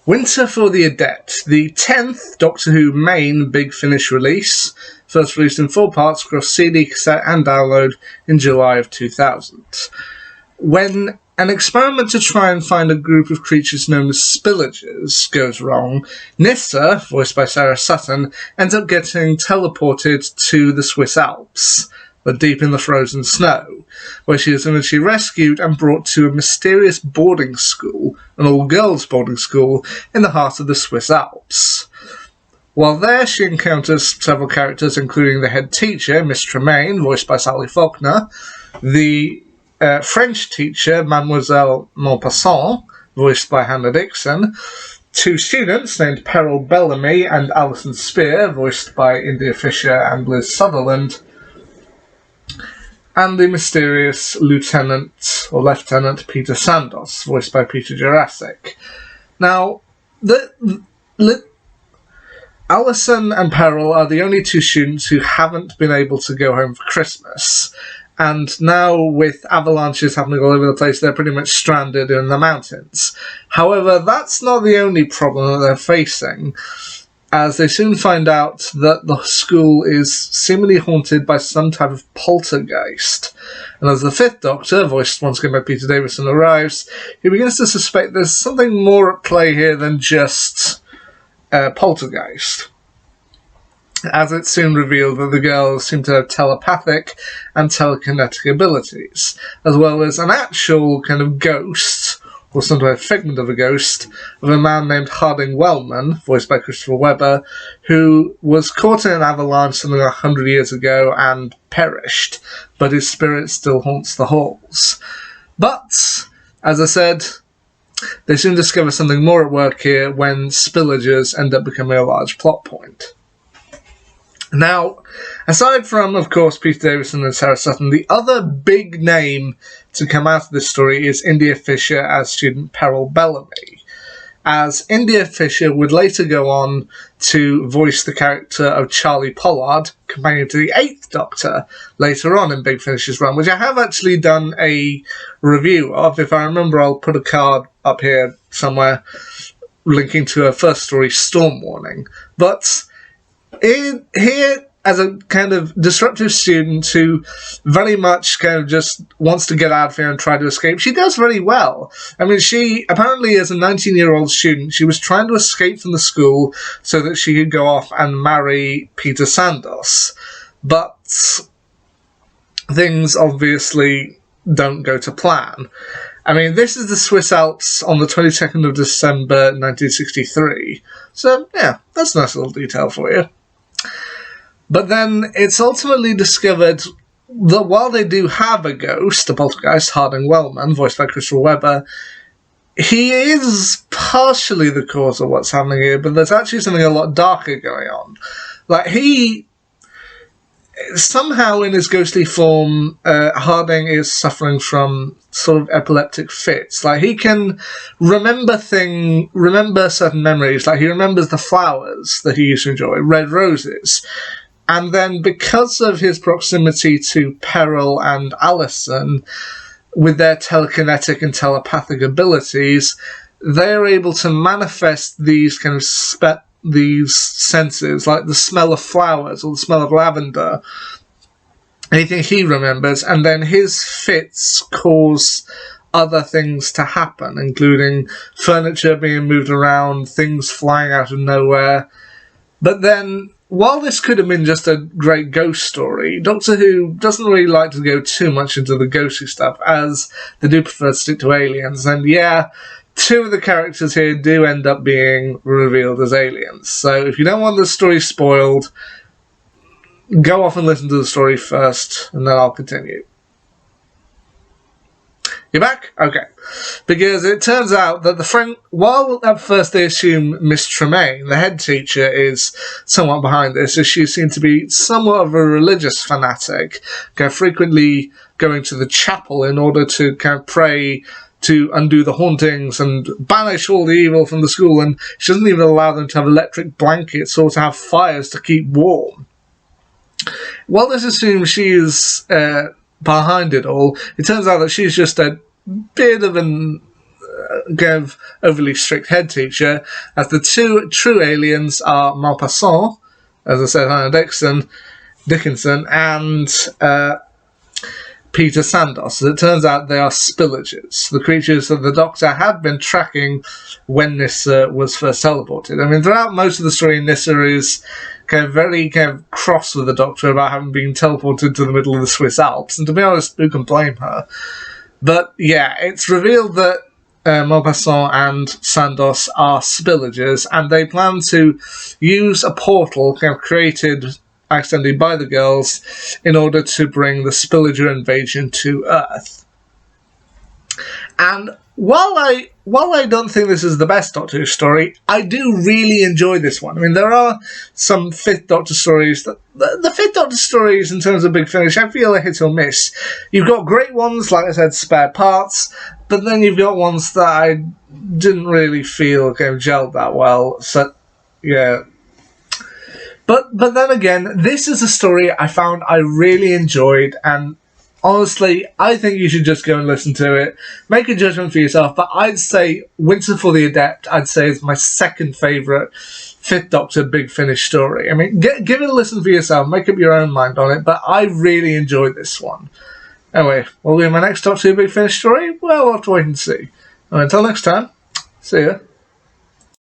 Winter for the Adept, the 10th Doctor Who main Big Finish release, first released in 4 parts across CD, cassette and download in July of 2000. When an experiment to try and find a group of creatures known as spillagers goes wrong, Nissa, voiced by Sarah Sutton, ends up getting teleported to the Swiss Alps, but deep in the frozen snow, where she is eventually rescued and brought to a mysterious boarding school, an all-girls boarding school, in the heart of the Swiss Alps. While there, she encounters several characters, including the head teacher, Miss Tremaine, voiced by Sally Faulkner, the French teacher, Mademoiselle Maupassant, voiced by Hannah Dixon, 2 students named Peril Bellamy and Alison Spear, voiced by India Fisher and Liz Sutherland, and the mysterious Lieutenant Peter Sandos, voiced by Peter Jurassic. Now, Alison and Peril are the only 2 students who haven't been able to go home for Christmas, and now with avalanches happening all over the place, they're pretty much stranded in the mountains. However, that's not the only problem that they're facing, as they soon find out that the school is seemingly haunted by some type of poltergeist. And as the 5th Doctor, voiced once again by Peter Davison, arrives, he begins to suspect there's something more at play here than just poltergeist, as it's soon revealed that the girls seem to have telepathic and telekinetic abilities, as well as an actual kind of ghost, or sometimes a figment of a ghost, of a man named Harding Wellman, voiced by Christopher Webber, who was caught in an avalanche something like 100 years ago and perished, but his spirit still haunts the halls. But, as I said, they soon discover something more at work here when spillagers end up becoming a large plot point. Now, aside from, of course, Peter Davison and Sarah Sutton, the other big name to come out of this story is India Fisher as student Peril Bellamy, as India Fisher would later go on to voice the character of Charlie Pollard, companion to the 8th Doctor, later on in Big Finish's run, which I have actually done a review of. If I remember, I'll put a card up here somewhere linking to her first story, Storm Warning. But here, as a kind of disruptive student who very much kind of just wants to get out of here and try to escape, she does very well. I mean, she apparently, as a 19-year-old student, she was trying to escape from the school so that she could go off and marry Peter Sandos. But things obviously don't go to plan. I mean, this is the Swiss Alps on the 22nd of December 1963. So, yeah, that's a nice little detail for you. But then it's ultimately discovered that while they do have a ghost, a poltergeist, Harding Wellman, voiced by Christopher Webber, he is partially the cause of what's happening here, but there's actually something a lot darker going on. Like, he somehow in his ghostly form, Harding is suffering from sort of epileptic fits. Like, he can remember certain memories. Like, he remembers the flowers that he used to enjoy, red roses. And then because of his proximity to Peril and Alison, with their telekinetic and telepathic abilities, they're able to manifest these kind of these senses, like the smell of flowers or the smell of lavender, anything he remembers, and then his fits cause other things to happen, including furniture being moved around, things flying out of nowhere. But then, while this could have been just a great ghost story, Doctor Who doesn't really like to go too much into the ghostly stuff, as they do prefer to stick to aliens. And yeah, 2 of the characters here do end up being revealed as aliens. So if you don't want the story spoiled, go off and listen to the story first, and then I'll continue. You're back? Okay. Because it turns out that while at first they assume Miss Tremaine, the head teacher, is somewhat behind this, as she seemed to be somewhat of a religious fanatic, frequently going to the chapel in order to kind of pray to undo the hauntings and banish all the evil from the school, and she doesn't even allow them to have electric blankets or to have fires to keep warm. While this assumes she is behind it all, it turns out that she's just a bit of an give overly strict head teacher, as the two true aliens are Maupassant, as I said, Hannah Dickinson, and Peter Sandos. As it turns out, they are spillages, the creatures that the Doctor had been tracking when Nyssa was first teleported. I mean, throughout most of the story, Nyssa is very cross with the Doctor about having been teleported to the middle of the Swiss Alps, and to be honest, who can blame her? But yeah, it's revealed that Maupassant and Sandos are spillages, and they plan to use a portal created accidentally by the girls in order to bring the spillager invasion to Earth. And while I don't think this is the best Doctor Who story, I do really enjoy this one. I mean, there are some Fifth Doctor stories that the Fifth Doctor stories, in terms of Big Finish, I feel are hit or miss. You've got great ones, like I said, Spare Parts, but then you've got ones that I didn't really feel gelled that well. So, yeah. But then again, this is a story I found I really enjoyed, and honestly, I think you should just go and listen to it. Make a judgment for yourself, but I'd say Winter for the Adept, is my second favourite Fifth Doctor Big Finish story. I mean, give it a listen for yourself, make up your own mind on it, but I really enjoyed this one. Anyway, will be my next Doctor Who Big Finish story? Well, we'll have to wait and see. And until next time, see ya.